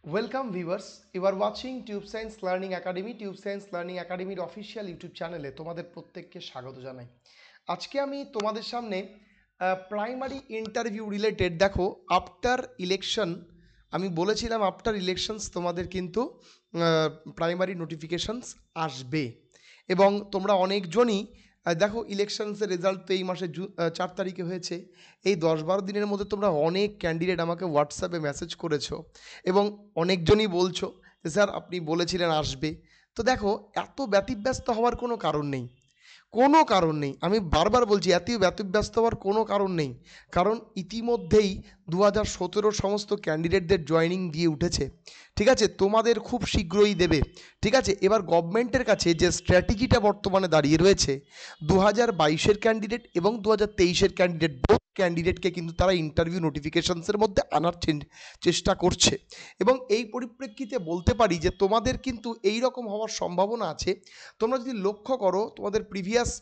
Welcome viewers, you are watching Tube Science Learning Academy. Tube Science Learning Academy official YouTube চ্যানেলে তোমাদের প্রত্যেককে স্বাগত জানাই। আজকে আমি তোমাদের সামনে প্রাইমারি ইন্টারভিউ রিলেটেড দেখো আফটার ইলেকশন আমি বলেছিলাম আফটার ইলেকশনস তোমাদের কিন্তু প্রাইমারি নোটিফিকেশনস আসবে এবং তোমরা অনেকজনই দেখো ইলেকশনসের রেজাল্ট তো এই মাসে 4 তারিখে হয়েছে। এই 10-12 দিনের মধ্যে তোমরা অনেক ক্যান্ডিডেট আমাকে হোয়াটসঅ্যাপে মেসেজ করেছো এবং অনেকজনই বলছো যে স্যার আপনি বলেছিলেন আসবে। তো দেখো এত ব্যতিব্যস্ত হওয়ার কোনো কারণ নেই, কোনো কারণ নেই। আমি বারবার বলছি এত ব্যতিব্যস্ত হওয়ার কোনো কারণ নেই, কারণ ইতিমধ্যেই 2017 সমস্ত ক্যান্ডিডেটের জয়েনিং দিয়ে উঠেছে। ঠিক আছে, তোমাদের খুব শীঘ্রই দেবে। ঠিক আছে, এবার গভর্নমেন্টের কাছে যে স্ট্র্যাটেজিটা বর্তমানে দাঁড়িয়ে রয়েছে 2022-এর ক্যান্ডিডেট এবং 2023-এর ক্যান্ডিডেট ক্যান্ডিডেটকে কিন্তু তারা ইন্টারভিউ নোটিফিকেশনসের মধ্যে আনার চেষ্টা করছে এবং এই পরিপ্রেক্ষিতে বলতে পারি যে তোমাদের কিন্তু এই রকম হওয়ার সম্ভাবনা আছে। তোমরা যদি লক্ষ্য করো তোমাদের প্রিভিয়াস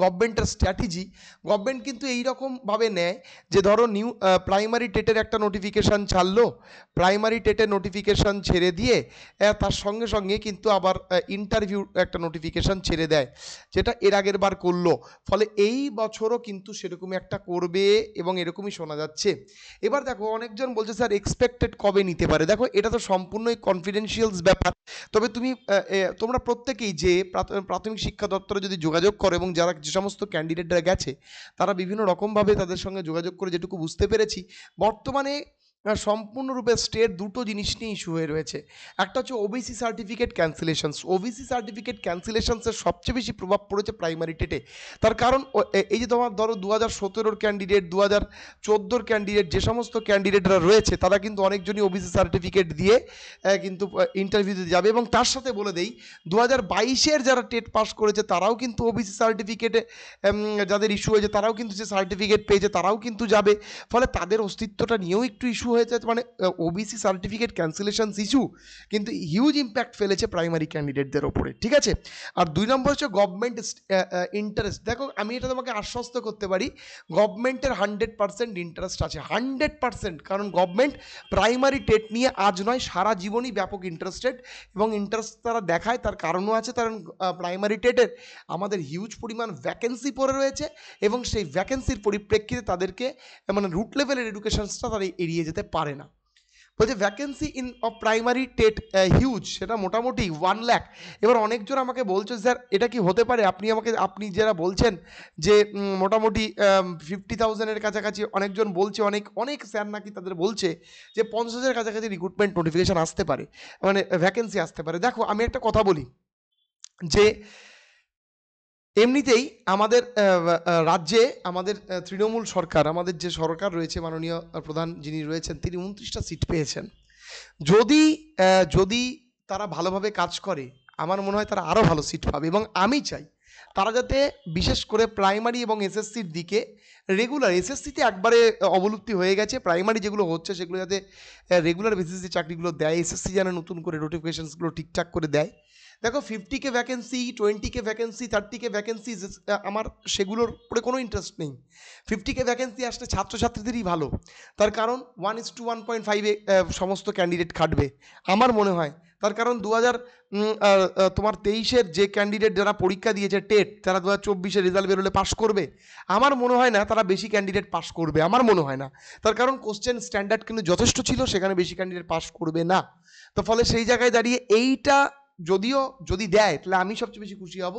গভর্নমেন্টের স্ট্র্যাটেজি, গভর্নমেন্ট কিন্তু এইরকমভাবে নেয় যে ধরো নিউ প্রাইমারি টেটের একটা নোটিফিকেশান ছাড়লো, প্রাইমারি টেটের নোটিফিকেশান ছেড়ে দিয়ে তার সঙ্গে সঙ্গে কিন্তু আবার ইন্টারভিউ একটা নোটিফিকেশান ছেড়ে দেয়, যেটা এর আগের বার করলো। ফলে এই বছরও কিন্তু সেরকমই একটা করবে এবং এরকমই শোনা যাচ্ছে। এবার দেখো অনেকজন বলছে স্যার এক্সপেক্টেড কবে নিতে পারে, দেখো এটা তো সম্পূর্ণই কনফিডেন্সিয়ালস ব্যাপার। তবে তোমরা প্রত্যেকেই যে প্রাথমিক শিক্ষা দপ্তরে যদি যোগাযোগ করো এবং যারা যে সমস্ত ক্যান্ডিডেটরা গেছে তারা বিভিন্ন রকমভাবে তাদের সঙ্গে যোগাযোগ করে যেটুকু বুঝতে পেরেছি বর্তমানে সম্পূর্ণরূপে স্টেট দুটো জিনিস নিয়ে ইস্যু হয়ে রয়েছে। একটা হচ্ছে ওবিসি সার্টিফিকেট ক্যান্সেলেশনস। ওবিসি সার্টিফিকেট ক্যান্সেলেশনসের সবচেয়ে বেশি প্রভাব পড়েছে প্রাইমারি টেটে। তার কারণ এই যে তোমার ধরো 2017-র ক্যান্ডিডেট, 2014-র ক্যান্ডিডেট, যে সমস্ত ক্যান্ডিডেটরা রয়েছে তারা কিন্তু অনেকজনই ওবিসি সার্টিফিকেট দিয়ে কিন্তু ইন্টারভিউ দিতে যাবে। এবং তার সাথে বলে দেই 2022-এর যারা টেট পাস করেছে তারাও কিন্তু ওবিসি সার্টিফিকেটে যাদের ইস্যু হয়েছে তারাও কিন্তু যে সার্টিফিকেট পেয়েছে তারাও কিন্তু যাবে। ফলে তাদের অস্তিত্বটা নিয়েও একটু ইস্যু হয়েছে, মানে ওবিসি সার্টিফিকেট ক্যান্সেলেশনস ইস্যু কিন্তু হিউজ ইম্প্যাক্ট ফেলেছে প্রাইমারি ক্যান্ডিডেটদের ওপরে। ঠিক আছে, আর 2 নম্বর হচ্ছে গভর্নমেন্ট ইন্টারেস্ট। দেখো আমি এটা তোমাকে আশ্বস্ত করতে পারি গভর্নমেন্টের 100% ইন্টারেস্ট আছে, 100%। কারণ গভর্নমেন্ট প্রাইমারি টেট নিয়ে আজ নয় সারা জীবনই ব্যাপক ইন্টারেস্টেড এবং ইন্টারেস্ট তারা দেখায়। তার কারণও আছে, কারণ প্রাইমারি টেটের আমাদের হিউজ পরিমাণ ভ্যাকেন্সি পড়ে রয়েছে এবং সেই ভ্যাকেন্সির পরিপ্রেক্ষিতে তাদেরকে মানে রুট লেভেলের এডুকেশনসটা তারা এড়িয়ে যেতে পারে না। বলছে vacancy in of primary TET huge, সেটা মোটামুটি 1 লাখ। এবার অনেকজন আমাকে বলছে স্যার এটা কি হতে পারে, আপনি যারা বলছেন যে মোটামুটি 50,000-এর কাছাকাছি, অনেকজন বলছে, অনেক অনেক স্যার নাকি তাদের বলছে যে 50,000-এর কাছাকাছি রিক্রুটমেন্ট নোটিফিকেশান আসতে পারে, মানে ভ্যাকেন্সি আসতে পারে। দেখো আমি একটা কথা বলি যে এমনিতেই আমাদের রাজ্যে আমাদের তৃণমূল সরকার, আমাদের যে সরকার রয়েছে মাননীয় প্রধান যিনি রয়েছেন তিনি 29টা সিট পেয়েছেন। যদি যদি তারা ভালোভাবে কাজ করে আমার মনে হয় তারা আরও ভালো সিট পাবে এবং আমি চাই তারা যাতে বিশেষ করে প্রাইমারি এবং এসএসসির দিকে রেগুলার, এসএসসিতে একবারে অবলুপ্তি হয়ে গেছে, প্রাইমারি যেগুলো হচ্ছে সেগুলো যাতে রেগুলার বেসিসে চাকরিগুলো দেয়, এসএসসি যেন নতুন করে নোটিফিকেশনসগুলো ঠিকঠাক করে দেয়। দেখো 50K vacancy, 20K vacancy, 30K vacancy আমার সেগুলোর উপরে কোনো ইন্টারেস্ট নেই। 50K ভ্যাকেন্সি আসলে ছাত্রছাত্রীদেরই ভালো, তার কারণ 1:1.5-এ সমস্ত ক্যান্ডিডেট খাটবে আমার মনে হয়। তার কারণ তোমার 23-এর যে ক্যান্ডিডেট যারা পরীক্ষা দিয়েছে টেট, তারা 2024-এর রেজাল্ট বেরোলে পাশ করবে, আমার মনে হয় না তারা বেশি ক্যান্ডিডেট পাশ করবে, আমার মনে হয় না। তার কারণ কোশ্চেন স্ট্যান্ডার্ড কিন্তু যথেষ্ট ছিল, সেখানে বেশি ক্যান্ডিডেট পাশ করবে না। তো ফলে সেই জায়গায় দাঁড়িয়ে এইটা যদি দেয় তাহলে আমি সবচেয়ে বেশি খুশি হব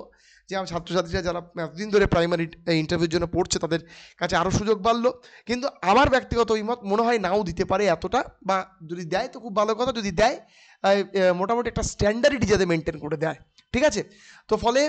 যে আমার ছাত্রছাত্রীরা যারা এতদিন ধরে প্রাইমারি ইন্টারভিউর জন্য পড়ছে তাদের কাছে আরও সুযোগ বাড়লো। কিন্তু আমার ব্যক্তিগত অভিমত মনে হয় নাও দিতে পারে এতটা, বা যদি দেয় তো খুব ভালো কথা, যদি দেয় মোটামুটি একটা স্ট্যান্ডার্ডিটি যাতে মেনটেন করে দেয়। ঠিক আছে, তো ফলে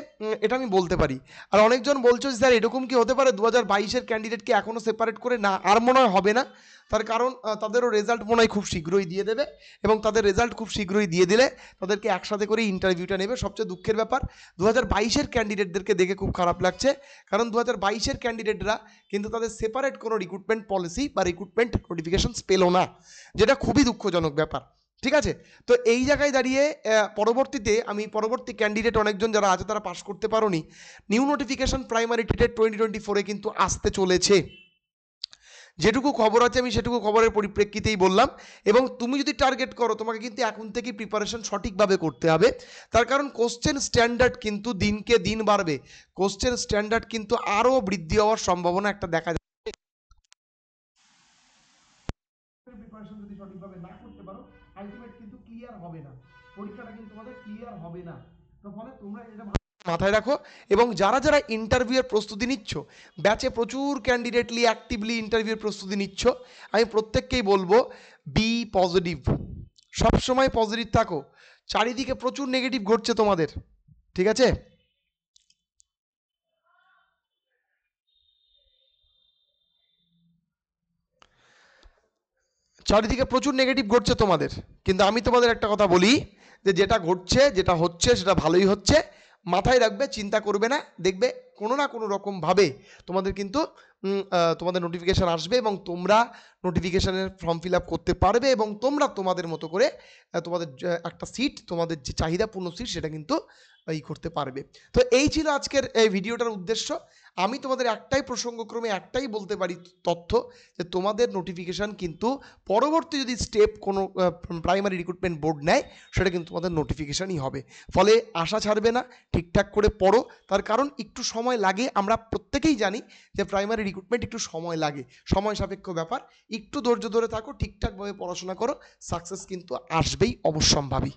এটা আমি বলতে পারি। আর অনেকজন বলছো যে স্যার এরকম কি হতে পারে 2022-এর ক্যান্ডিডেটকে এখনও সেপারেট করে, না আর মনে হয় হবে না। তার কারণ তাদেরও রেজাল্ট মনে হয় খুব শীঘ্রই দিয়ে দেবে এবং তাদের রেজাল্ট খুব শীঘ্রই দিয়ে দিলে তাদেরকে একসাথে করে ইন্টারভিউটা নেবে। সবচেয়ে দুঃখের ব্যাপার 2022-এর ক্যান্ডিডেটদেরকে দেখে খুব খারাপ লাগছে, কারণ 2022-এর ক্যান্ডিডেটরা কিন্তু তাদের সেপারেট কোনো রিক্রুটমেন্ট পলিসি বা রিক্রুটমেন্ট নোটিফিকেশনস পেল না, যেটা খুবই দুঃখজনক ব্যাপার। ঠিক আছে, তো এই জায়গায় দাঁড়িয়ে পরবর্তীতে আমি পরবর্তী ক্যান্ডিডেট অনেকজন যারা আছে তারা পাস করতে পারোনি, নিউ নোটিফিকেশন প্রাইমারি টেটের 2024-এ কিন্তু আসতে চলেছে। যেটুকু খবর আছে আমি সেটুকু খবরের পরিপ্রেক্ষিতেই বললাম। এবং তুমি যদি টার্গেট করো তোমাকে কিন্তু এখন থেকে প্রিপারেশন সঠিকভাবে করতে হবে। তার কারণ কোশ্চেন স্ট্যান্ডার্ড কিন্তু দিনকে দিন বাড়বে, কোশ্চেন স্ট্যান্ডার্ড কিন্তু আরও বৃদ্ধি হওয়ার সম্ভাবনা একটা দেখা যায়। প্রিপারেশন যদি সঠিকভাবে না করতে পারো আলটিমেট কিন্তু ক্লিয়ার হবে না, পরীক্ষাটা কিন্তু তোমাদের ক্লিয়ার হবে না। তো ফলে তোমরা এটা মাথায় রাখো। এবং যারা যারা ইন্টারভিউয়ের প্রস্তুতি নিচ্ছ, ব্যাচে প্রচুর ক্যান্ডিডেটলি অ্যাক্টিভলি ইন্টারভিউয়ের প্রস্তুতি নিচ্ছ, আমি প্রত্যেককেই বলবো বি পজিটিভ, সবসময় পজিটিভ থাকো। চারিদিকে প্রচুর নেগেটিভ ঘটছে তোমাদের, ঠিক আছে? চারিদিকে প্রচুর নেগেটিভ ঘটছে তোমাদের, কিন্তু আমি তোমাদের একটা কথা বলি যে যেটা ঘটছে যেটা হচ্ছে সেটা ভালোই হচ্ছে। মাথায় রাখবে, চিন্তা করবে না, দেখবে কোনো না কোনো রকমভাবে তোমাদের কিন্তু তোমাদের নোটিফিকেশান আসবে এবং তোমরা নোটিফিকেশানের ফর্ম ফিল আপ করতে পারবে এবং তোমরা তোমাদের মতো করে তোমাদের একটা সিট, তোমাদের যে চাহিদাপূর্ণ সিট সেটা কিন্তু করতে পারবে। তো এই ছিল আজকের এই ভিডিওটার উদ্দেশ্য। আমি তোমাদের একটাই প্রসঙ্গক্রমে একটাই বলতে পারি তথ্য, যে তোমাদের নোটিফিকেশান কিন্তু পরবর্তী যদি স্টেপ কোনো প্রাইমারি রিক্রুটমেন্ট বোর্ড নেয় সেটা কিন্তু তোমাদের নোটিফিকেশানই হবে। ফলে আশা ছাড়বে না, ঠিকঠাক করে পড়ো। তার কারণ একটু সময় লাগে, আমরা প্রত্যেকেই জানি যে প্রাইমারি রিক্রুটমেন্ট একটু সময় লাগে, সময় সাপেক্ষ ব্যাপার। একটু ধৈর্য ধরে থাকো, ঠিকঠাকভাবে পড়াশোনা করো, সাকসেস কিন্তু আসবেই অবশ্যম্ভাবী।